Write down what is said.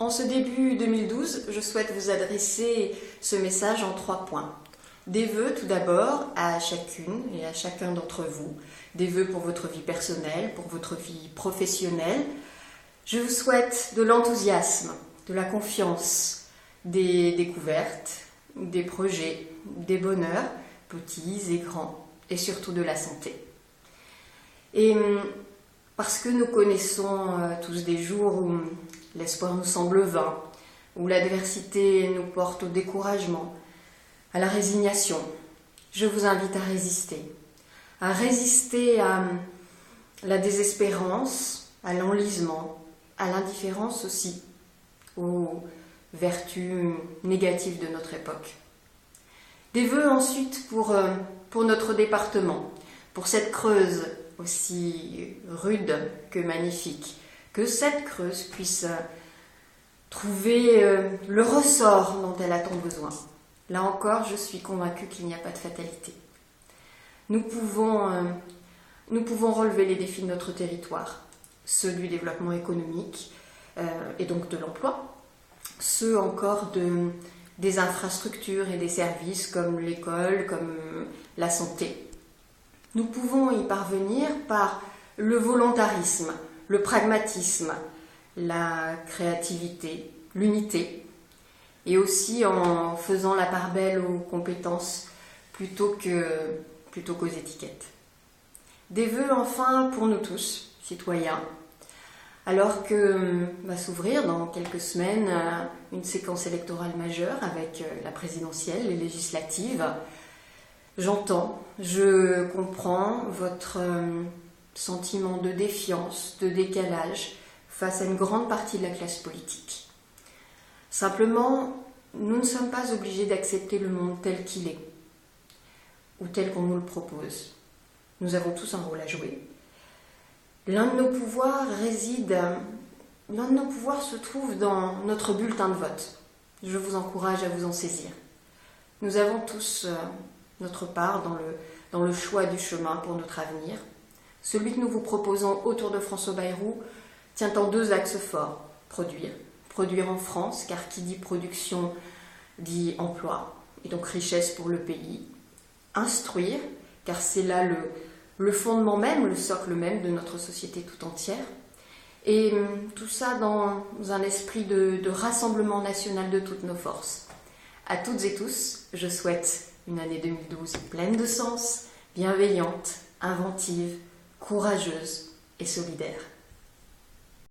En ce début 2012, je souhaite vous adresser ce message en 3 points. Des vœux tout d'abord à chacune et à chacun d'entre vous, des vœux pour votre vie personnelle, pour votre vie professionnelle. Je vous souhaite de l'enthousiasme, de la confiance, des découvertes, des projets, des bonheurs, petits et grands, et surtout de la santé. Et parce que nous connaissons tous des jours où l'espoir nous semble vain, où l'adversité nous porte au découragement, à la résignation, je vous invite à résister à la désespérance, à l'enlisement, à l'indifférence aussi, aux vertus négatives de notre époque. Des vœux ensuite pour notre département, pour cette Creuse aussi rude que magnifique, que cette Creuse puisse trouver le ressort dont elle a tant besoin. Là encore, je suis convaincue qu'il n'y a pas de fatalité. Nous pouvons relever les défis de notre territoire, ceux du développement économique et donc de l'emploi, ceux encore des infrastructures et des services comme l'école, comme la santé. Nous pouvons y parvenir par le volontarisme, le pragmatisme, la créativité, l'unité, et aussi en faisant la part belle aux compétences plutôt qu'aux étiquettes. Des vœux enfin pour nous tous, citoyens, alors que va s'ouvrir dans quelques semaines une séquence électorale majeure avec la présidentielle, les législatives. J'entends, je comprends votre sentiment de défiance, de décalage face à une grande partie de la classe politique. Simplement, nous ne sommes pas obligés d'accepter le monde tel qu'il est, ou tel qu'on nous le propose. Nous avons tous un rôle à jouer. L'un de nos pouvoirs se trouve dans notre bulletin de vote. Je vous encourage à vous en saisir. Nous avons tous notre part dans le choix du chemin pour notre avenir. Celui que nous vous proposons autour de François Bayrou tient en 2 axes forts. Produire en France, car qui dit production dit emploi, et donc richesse pour le pays. Instruire, car c'est là le fondement même, le socle même de notre société tout entière. Et tout ça dans un esprit de rassemblement national de toutes nos forces. À toutes et tous, je souhaite une année 2012 pleine de sens, bienveillante, inventive, courageuse et solidaire.